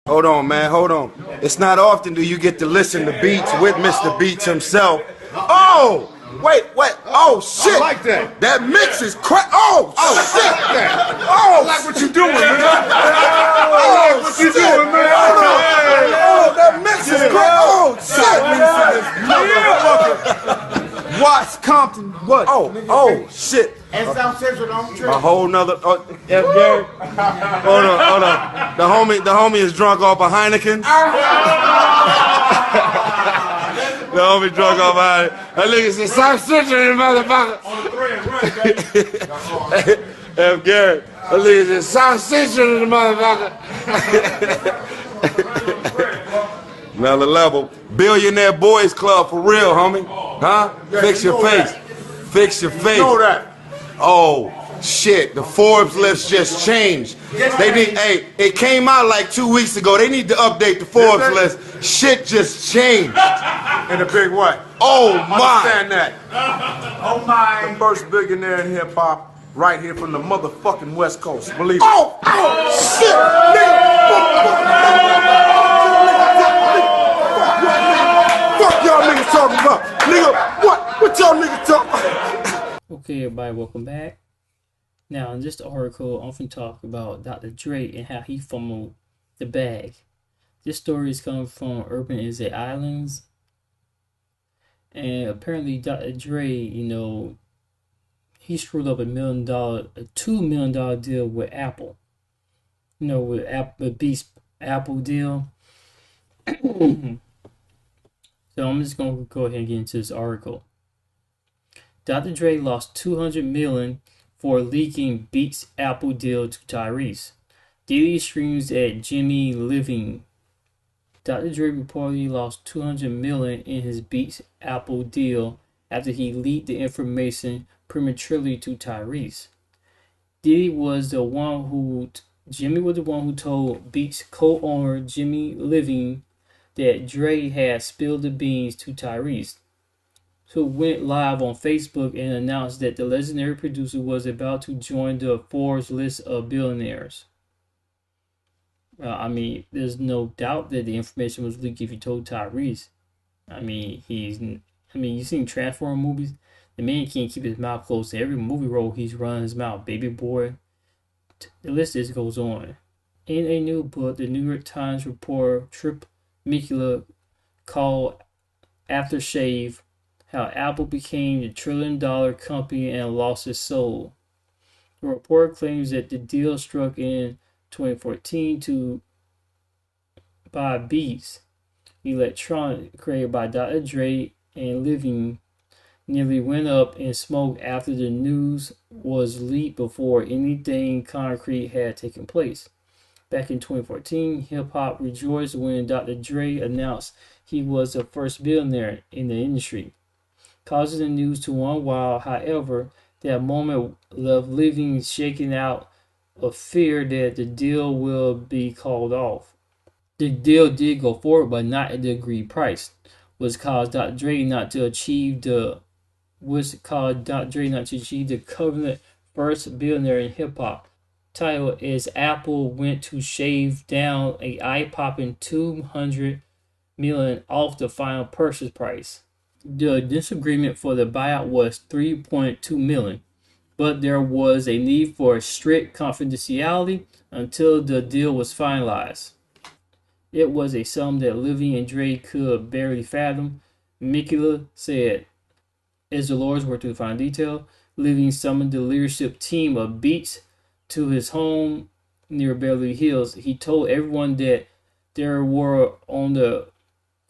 Hold on, man, hold on. It's not often do you get to listen to beats with Mr. Beats himself. Oh! Wait, oh shit! I like that. That mix is oh shit! I like what you doing, man. I like what you doing, man. Oh, that mix is oh shit! Watts, Compton, what? Oh shit! And South Central don't trip. A whole nother. F. Gary. Hold on. The homie is drunk off a Heineken. The homie drunk off a Heineken. That nigga said South Central in the motherfucker. On the thread, right, F. Gary. That nigga said South Central in the motherfucker. Another level. Billionaire Boys Club for real, homie. Huh? Fix your face. Fix your face. You know that. Oh shit, the Forbes list just changed. They need it came out like 2 weeks ago. They need to update the Forbes list. Shit just changed. In a big way. Oh my. Understand that. Oh my. The first billionaire in hip hop right here from the motherfucking West Coast. Believe it. Oh shit, nigga. Fuck y'all niggas talking about. Nigga, what y'all niggas talking about? Okay, everybody, welcome back. Now, in this article, I often talk about Dr. Dre and how he fumbled the bag. This story is coming from Urban Is Islands. And apparently, Dr. Dre, he screwed up a $2 million deal with Apple. With Beats Apple deal. So I'm just going to go ahead and get into this article. Dr. Dre lost $200 million for leaking Beats Apple deal to Tyrese. Daily streams at Jimmy Living. Dr. Dre reportedly lost $200 million in his Beats Apple deal after he leaked the information prematurely to Tyrese. Jimmy was the one who told Beats co-owner Jimmy Living that Dre had spilled the beans to Tyrese, who went live on Facebook and announced that the legendary producer was about to join the Forbes list of billionaires. There's no doubt that the information was leaked if you told Tyrese. You've seen Transformer movies. The man can't keep his mouth closed. Every movie role he's running his mouth. Baby Boy. The list just goes on. In a new book, the New York Times reporter Trip Mikula called Aftershave how Apple became the trillion-dollar company and lost its soul. The report claims that the deal struck in 2014 to buy Beats Electronic, created by Dr. Dre and Living, nearly went up in smoke after the news was leaked before anything concrete had taken place. Back in 2014, hip-hop rejoiced when Dr. Dre announced he was the first billionaire in the industry, causing the news to run wild. However, that moment left Living shaking out of fear that the deal will be called off. The deal did go forward, but not at the agreed price, which caused Dr. Dre not to achieve the covenant first billionaire in hip hop title, as Apple went to shave down a eye-popping $200 million off the final purchase price. The disagreement for the buyout was $3.2 million, but there was a need for strict confidentiality until the deal was finalized. It was a sum that Living and Dre could barely fathom, Mikula said. As the lawyers worked to find detail, Living summoned the leadership team of Beats to his home near Beverly Hills. He told everyone that they were on the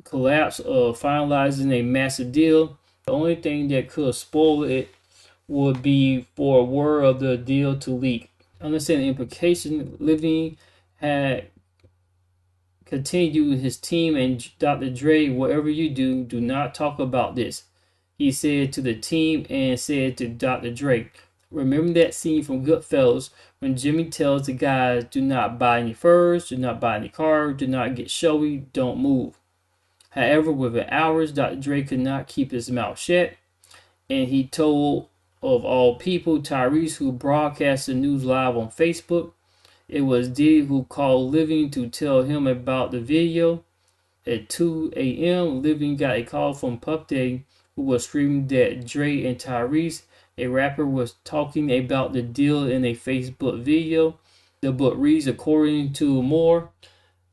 collapse of finalizing a massive deal. The only thing that could spoil it would be for word of the deal to leak. Understanding the implication, Living had continued his team and Dr. Dre, whatever you do, do not talk about this, he said to the team and said to Dr. Dre. Remember that scene from Goodfellas when Jimmy tells the guys, do not buy any furs, do not buy any cars, do not get showy, don't move. However, within hours, Dr. Dre could not keep his mouth shut, and he told, of all people, Tyrese, who broadcast the news live on Facebook. It was Diddy who called Living to tell him about the video. At 2 a.m., Living got a call from Puff Daddy, who was screaming that Dre and Tyrese, a rapper, was talking about the deal in a Facebook video. The book reads, according to Moore,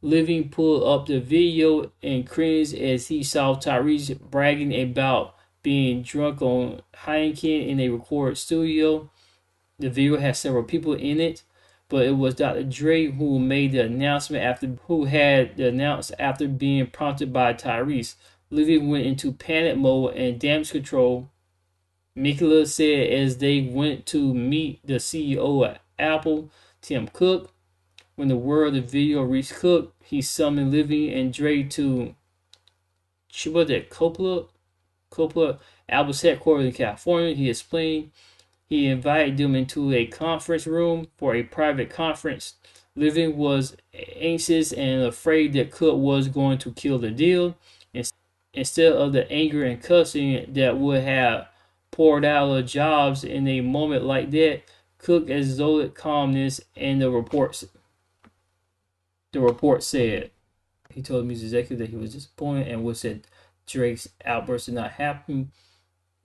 Living pulled up the video and cringed as he saw Tyrese bragging about being drunk on Heineken in a record studio. The video has several people in it, but it was Dr. Dre who made the announcement after being prompted by Tyrese. Living went into panic mode and damage control. Mikula said as they went to meet the CEO of Apple, Tim Cook. When the word of the video reached Cook, he summoned Living and Dre to Coppola, Apple's headquarters in California. He explained he invited them into a conference room for a private conference. Living was anxious and afraid that Cook was going to kill the deal. Instead of the anger and cussing that would have poured out of Jobs in a moment like that, Cook exuded calmness, and the report said he told the music executive that he was disappointed and wished that Drake's outburst did not happen,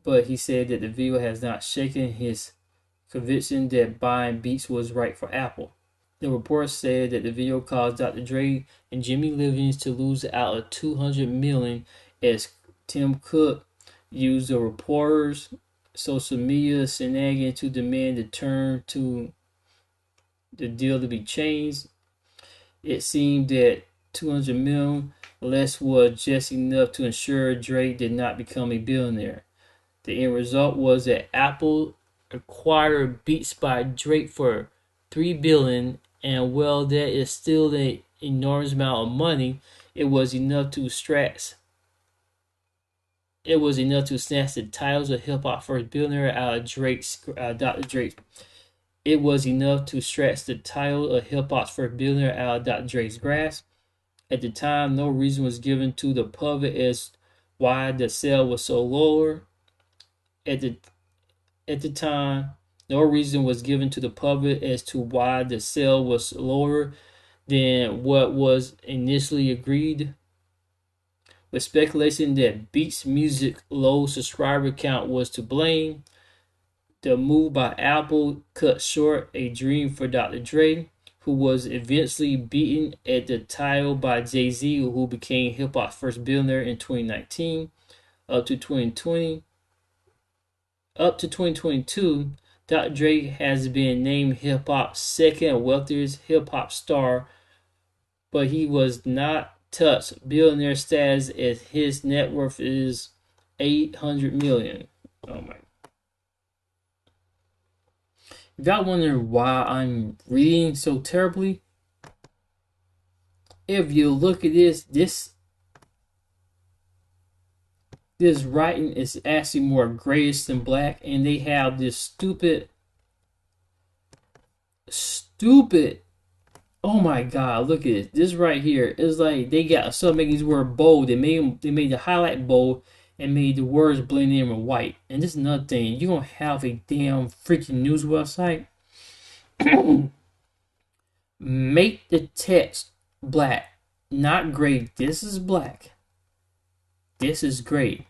but he said that the video has not shaken his conviction that buying Beats was right for Apple. The report said that the video caused Dr. Dre and Jimmy Livings to lose out of $200 million as Tim Cook used the reporter's social media shenanigans to demand the turn to the deal to be changed. It seemed that $200 million less was just enough to ensure Drake did not become a billionaire. The end result was that Apple acquired Beats by Drake for $3 billion, and while that is still an enormous amount of money, it was enough to snatch the titles of hip hop first billionaire out of Dr. Drake. It was enough to stretch the title of hip hop's first billionaire out of Dr. Dre's grasp. At the time, no reason was given to the public as why the sale was so lower. At the time, no reason was given to the public as to why the sale was lower than what was initially agreed. With speculation that Beats Music low subscriber count was to blame, the move by Apple cut short a dream for Dr. Dre, who was eventually beaten at the title by Jay-Z, who became hip hop's first billionaire in 2019. Up to 2022, Dr. Dre has been named hip hop's second wealthiest hip hop star, but he was not touched billionaire status as his net worth is $800 million. Oh my. If y'all wondering why I'm reading so terribly, if you look at this writing is actually more grayish than black, and they have this stupid. Oh my God! Look at it. This right here is like they got some making these words bold. They made the highlight bold and made the words blend in with white. And this is another thing. You don't have a damn freaking news website. Make the text black, not gray. This is black. This is gray.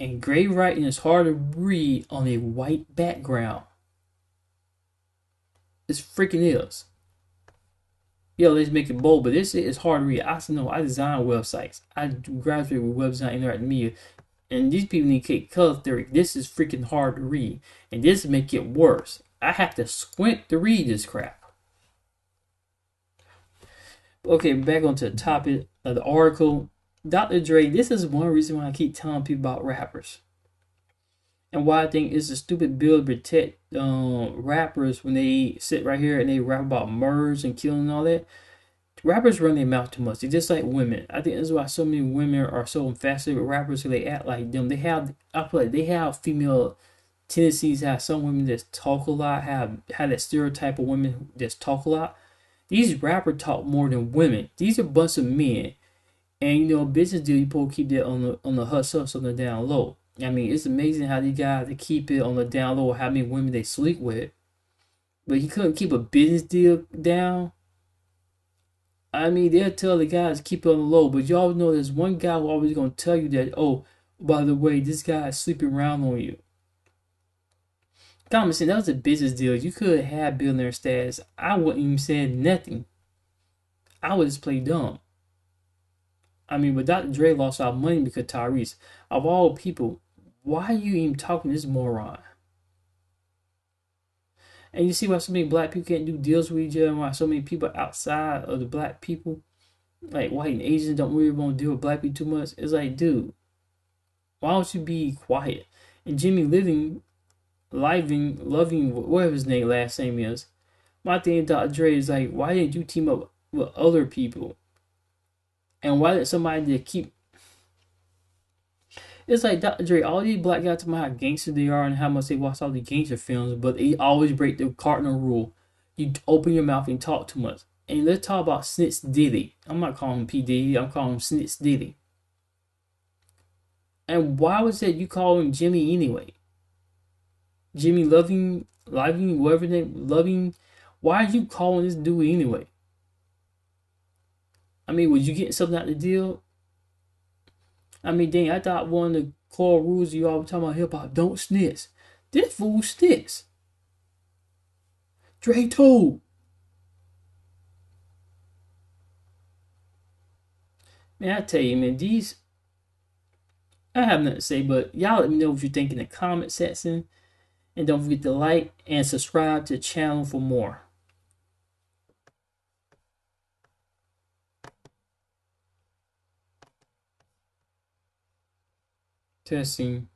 And gray writing is hard to read on a white background. It freaking is. Yo, let's make it bold, but this is hard to read. I know I design websites. I graduated with web design and interactive media. And these people need to take color theory. This is freaking hard to read. And this make it worse. I have to squint to read this crap. Okay, back onto the topic of the article. Dr. Dre, this is one reason why I keep telling people about rappers. And why I think it's a stupid bill to protect rappers when they sit right here and they rap about murders and killing and all that. Rappers run their mouth too much. They're just like women. I think that's why so many women are so fascinated with rappers because they act like them. I feel like they have female tendencies. Have some women that talk a lot. Have that stereotype of women that talk a lot. These rappers talk more than women. These are a bunch of men. And business deal, you supposed to keep that on the hush hush, on the down low. I mean, it's amazing how these guys they keep it on the down low, how many women they sleep with. But he couldn't keep a business deal down. I mean, they'll tell the guys keep it on the low, but you always know there's one guy who always gonna tell you that, oh, by the way, this guy is sleeping around on you. Common sense, that was a business deal. You could have billionaire status. I wouldn't even say nothing. I would just play dumb. I mean, but Dr. Dre lost our money because Tyrese. Of all people, why are you even talking to this moron? And you see why so many black people can't do deals with each other, and why so many people outside of the black people, like white and Asians, don't really want to deal with black people too much. It's like, dude, why don't you be quiet? And Jimmy Loving, whatever his last name is. My thing, Dr. Dre, is like, why didn't you team up with other people? And why did somebody that keep? It's like Dr. Dre, all these black guys talking about how gangster they are and how much they watch all the gangster films, but they always break the cardinal rule. You open your mouth and talk too much. And let's talk about Snitch Diddy. I'm not calling him P. Diddy, I'm calling him Snitch Diddy. And why was that you call him Jimmy anyway? Jimmy Loving, whatever name, Loving. Why are you calling this dude anyway? I mean, was you getting something out of the deal? I mean, dang, I thought one of the core rules you all were talking about hip hop, don't snitch. This fool snitch. Dre told. Man, I tell you, man, I have nothing to say, but y'all let me know what you think in the comment section. And don't forget to like and subscribe to the channel for more. Testing.